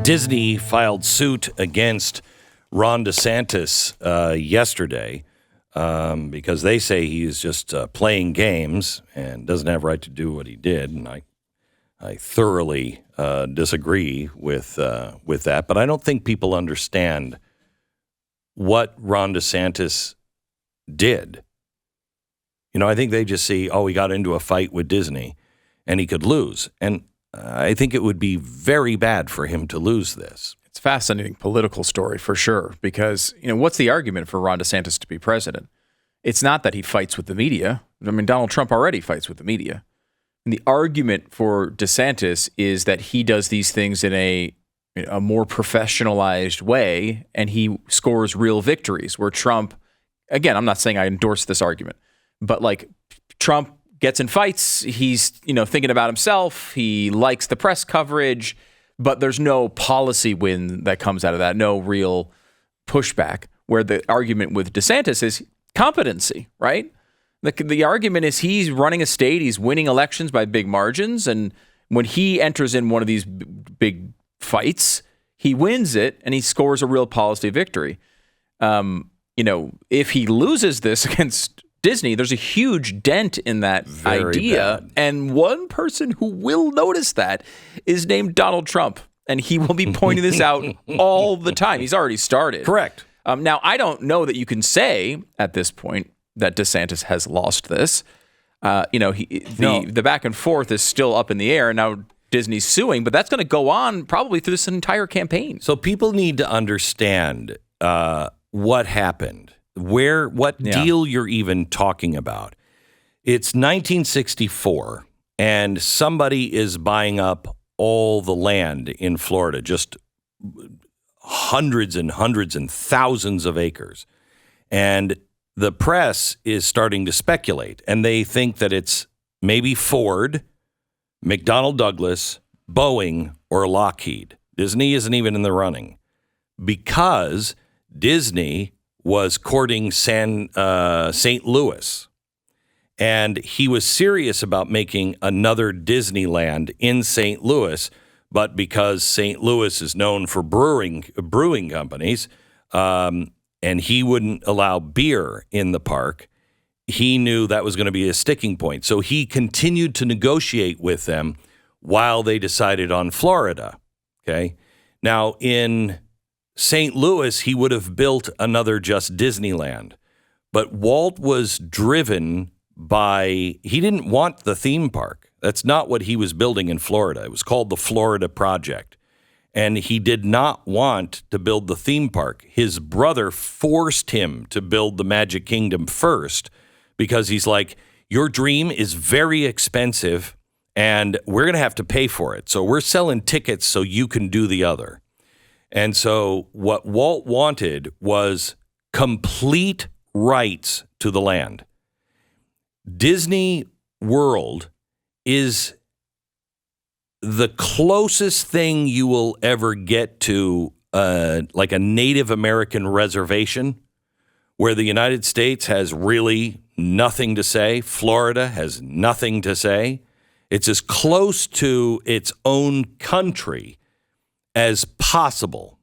Disney filed suit against Ron DeSantis yesterday because they say he is just playing games and doesn't have a right to do what he did. And I thoroughly disagree with that. But I don't think people understand what Ron DeSantis did. You know, I think they just see, he got into a fight with Disney and he could lose. And I think it would be very bad for him to lose this. It's a fascinating political story for sure, because, what's the argument for Ron DeSantis to be president? It's not that he fights with the media. I mean, Donald Trump already fights with the media. And the argument for DeSantis is that he does these things in a more professionalized way, and he scores real victories, where Trump, again, I'm not saying I endorse this argument, but like Trump gets in fights, he's, thinking about himself, he likes the press coverage, but there's no policy win that comes out of that, no real pushback, where the argument with DeSantis is competency, right? The argument is he's running a state, he's winning elections by big margins, and when he enters in one of these big fights, he wins it, and he scores a real policy victory. If he loses this against Disney, there's a huge dent in that idea. Bad. And one person who will notice that is named Donald Trump. And he will be pointing this out all the time. He's already started. Correct. Now, I don't know that you can say at this point that DeSantis has lost this. The back and forth is still up in the air. Now Disney's suing, but that's going to go on probably through this entire campaign. So people need to understand what happened. What deal you're even talking about. It's 1964, and somebody is buying up all the land in Florida, just hundreds and hundreds and thousands of acres. And the press is starting to speculate, and they think that it's maybe Ford, McDonnell Douglas, Boeing, or Lockheed. Disney isn't even in the running because Disney was courting St. Louis, and he was serious about making another Disneyland in St. Louis, but because St. Louis is known for brewing companies, and he wouldn't allow beer in the park, he knew that was going to be a sticking point. So he continued to negotiate with them while they decided on Florida. Okay, now in St. Louis, he would have built another just Disneyland. But Walt was driven by, he didn't want the theme park. That's not what he was building in Florida. It was called the Florida Project. And he did not want to build the theme park. His brother forced him to build the Magic Kingdom first because he's like, your dream is very expensive and we're going to have to pay for it. So we're selling tickets so you can do the other. And so what Walt wanted was complete rights to the land. Disney World is the closest thing you will ever get to like a Native American reservation where the United States has really nothing to say. Florida has nothing to say. It's as close to its own country as possible.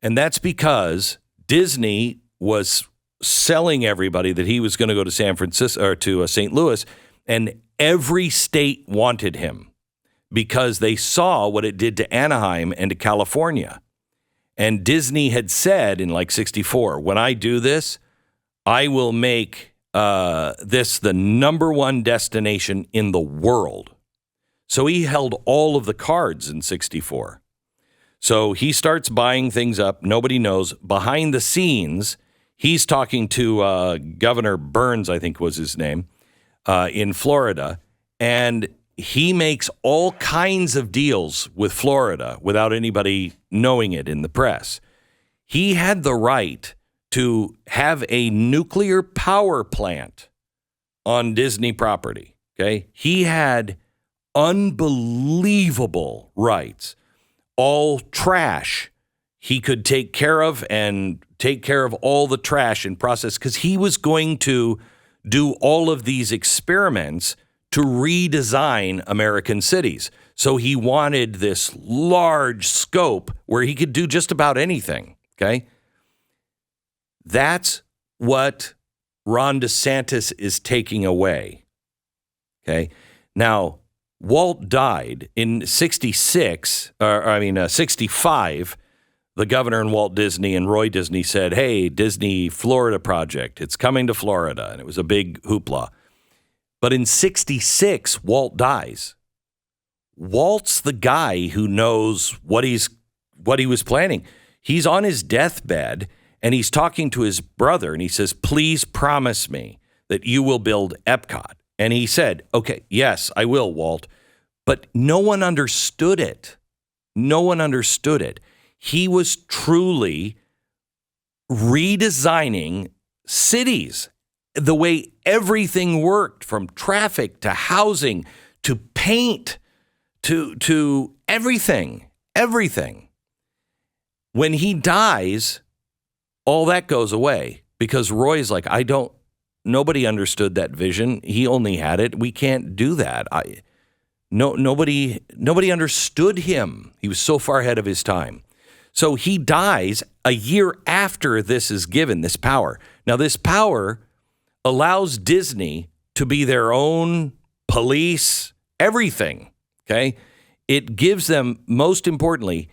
And that's because Disney was selling everybody that he was going to go to San Francisco or to St. Louis, and every state wanted him because they saw what it did to Anaheim and to California. And Disney had said in like 64, when I do this, I will make this the number one destination in the world. So he held all of the cards in 64. So he starts buying things up. Nobody knows. Behind the scenes, he's talking to Governor Burns, I think was his name, in Florida. And he makes all kinds of deals with Florida without anybody knowing it in the press. He had the right to have a nuclear power plant on Disney property. Okay. He had unbelievable rights. All trash he could take care of and take care of all the trash and process because he was going to do all of these experiments to redesign American cities. So he wanted this large scope where he could do just about anything, okay? That's what Ron DeSantis is taking away, okay? Now, Walt died in 65. The governor and Walt Disney and Roy Disney said, hey, Disney Florida project, it's coming to Florida. And it was a big hoopla. But in 66, Walt dies. Walt's the guy who knows what he was planning. He's on his deathbed and he's talking to his brother and he says, please promise me that you will build Epcot. And he said, okay, yes, I will, Walt. But no one understood it. No one understood it. He was truly redesigning cities, the way everything worked, from traffic to housing to paint to everything. When he dies, all that goes away because Roy's like, nobody understood that vision. He only had it. We can't do that. Nobody understood him. He was so far ahead of his time. So he dies a year after this is given, this power. Now, this power allows Disney to be their own police, everything, okay? It gives them, most importantly,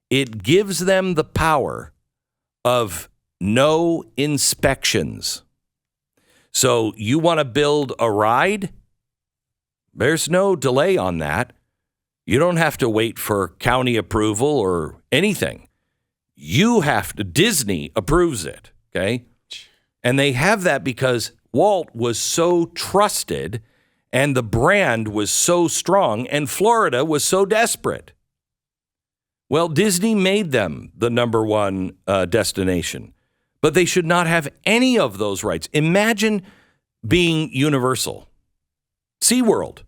it gives them the power of no inspections. So you want to build a ride? There's no delay on that. You don't have to wait for county approval or anything. Disney approves it, okay? And they have that because Walt was so trusted and the brand was so strong and Florida was so desperate. Well, Disney made them the number one destination, but they should not have any of those rights. Imagine being Universal, SeaWorld.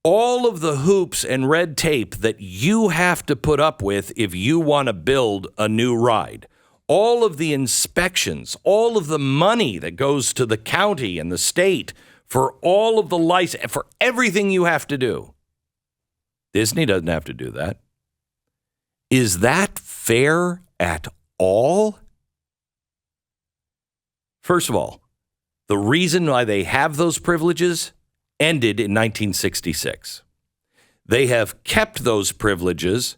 All of the hoops and red tape that you have to put up with if you want to build a new ride, all of the inspections, all of the money that goes to the county and the state for all of the license, for everything you have to do. Disney doesn't have to do that. Is that fair at all? First of all, the reason why they have those privileges ended in 1966. They have kept those privileges,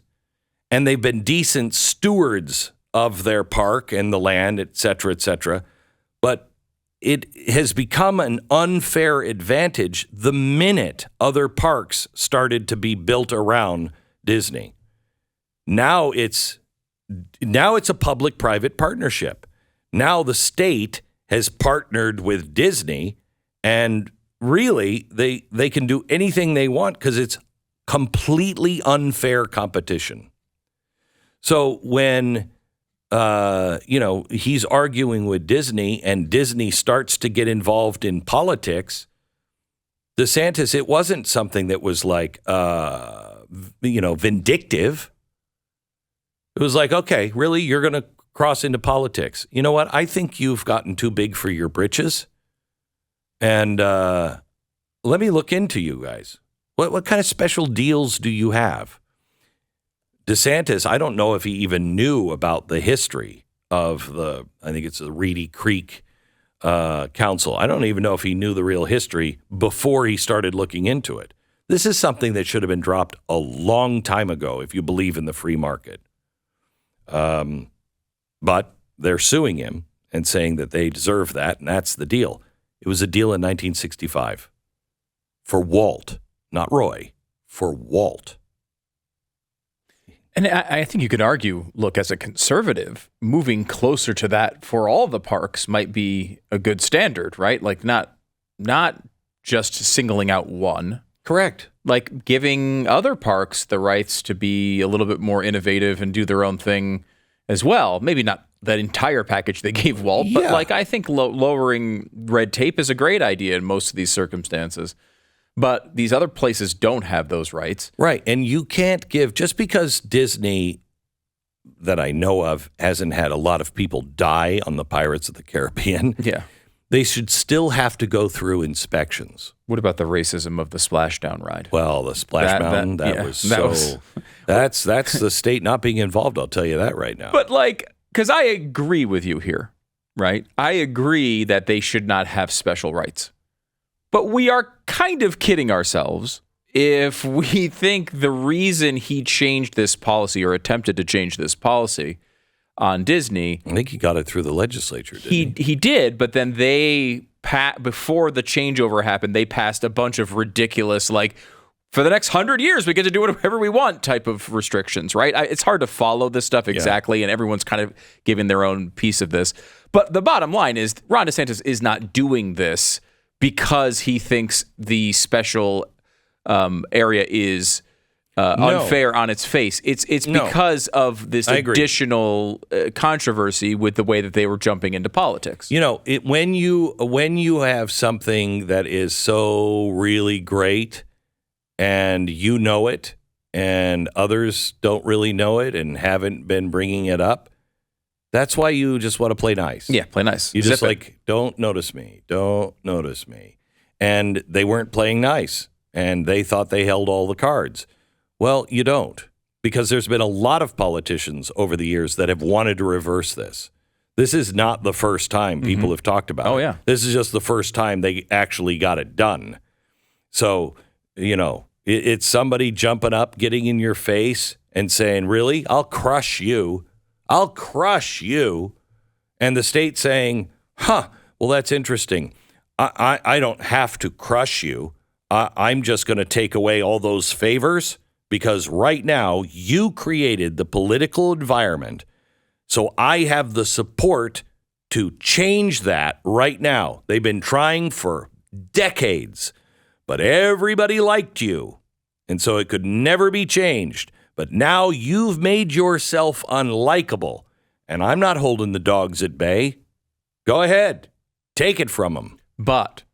and they've been decent stewards of their park and the land, et cetera, but it has become an unfair advantage the minute other parks started to be built around Disney. Now it's a public-private partnership. Now the state has partnered with Disney, and really, they can do anything they want because it's completely unfair competition. So when, he's arguing with Disney and Disney starts to get involved in politics, DeSantis, it wasn't something that was like, vindictive. It was like, okay, really, you're going to cross into politics. You know what? I think you've gotten too big for your britches. And let me look into you guys. What kind of special deals do you have? DeSantis, I don't know if he even knew about the history of I think it's the Reedy Creek Council. I don't even know if he knew the real history before he started looking into it. This is something that should have been dropped a long time ago if you believe in the free market. But they're suing him and saying that they deserve that, and that's the deal. It was a deal in 1965 for Walt, not Roy, for Walt. And I think you could argue, look, as a conservative, moving closer to that for all the parks might be a good standard, right? Like not just singling out one. Correct. Like giving other parks the rights to be a little bit more innovative and do their own thing as well. Maybe not that entire package they gave Walt, but I think lowering red tape is a great idea in most of these circumstances. But these other places don't have those rights. Right. And you can't give, just because Disney, that I know of, hasn't had a lot of people die on the Pirates of the Caribbean. Yeah. they should still have to go through inspections. What about the racism of the splashdown ride? Well, the Splash Mountain, that's the state not being involved, I'll tell you that right now. But because I agree with you here, right? I agree that they should not have special rights. But we are kind of kidding ourselves if we think the reason he changed this policy or attempted to change this policy on Disney. I think he got it through the legislature, didn't he? He did, but then before the changeover happened, they passed a bunch of ridiculous, for the next 100 years, we get to do whatever we want type of restrictions, right? It's hard to follow this stuff exactly, and everyone's kind of giving their own piece of this. But the bottom line is Ron DeSantis is not doing this because he thinks the special area is unfair on its face. It's because of this additional controversy with the way that they were jumping into politics. When you have something that is so really great and you know it and others don't really know it and haven't been bringing it up, that's why you just want to play nice. Yeah, play nice. You just don't notice me. Don't notice me. And they weren't playing nice and they thought they held all the cards. Well, you don't, because there's been a lot of politicians over the years that have wanted to reverse this. This is not the first time people have talked about it. Oh, yeah. This is just the first time they actually got it done. So, it's somebody jumping up, getting in your face and saying, really? I'll crush you. I'll crush you. And the state saying, well, that's interesting. I don't have to crush you. I'm just going to take away all those favors. Because right now, you created the political environment, so I have the support to change that right now. They've been trying for decades, but everybody liked you, and so it could never be changed. But now you've made yourself unlikable, and I'm not holding the dogs at bay. Go ahead. Take it from them. But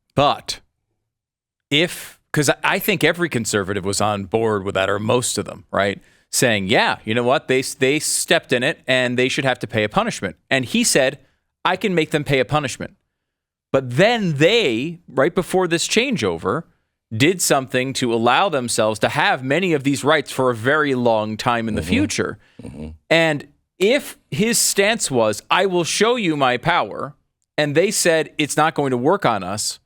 because I think every conservative was on board with that, or most of them, right? Saying, yeah, you know what? They stepped in it and they should have to pay a punishment. And he said, I can make them pay a punishment. But then they, right before this changeover, did something to allow themselves to have many of these rights for a very long time in the future. And if his stance was, I will show you my power, and they said it's not going to work on us,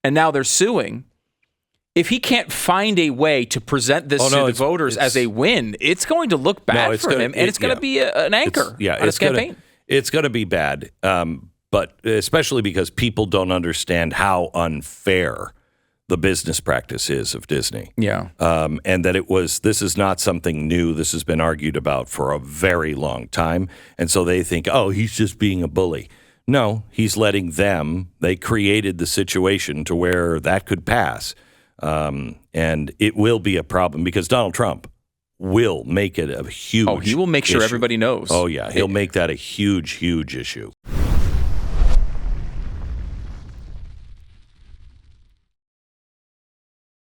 and now they're suing, if he can't find a way to present this to the voters as a win, it's going to look bad for him, and it's going to be an anchor on his campaign. It's going to be bad, but especially because people don't understand how unfair the business practice is of Disney. Yeah. And that this is not something new. This has been argued about for a very long time. And so they think, he's just being a bully. No, he's letting they created the situation to where that could pass. And it will be a problem because Donald Trump will make it a huge issue. He will make sure everybody knows. Oh, yeah. He'll make that a huge, huge issue.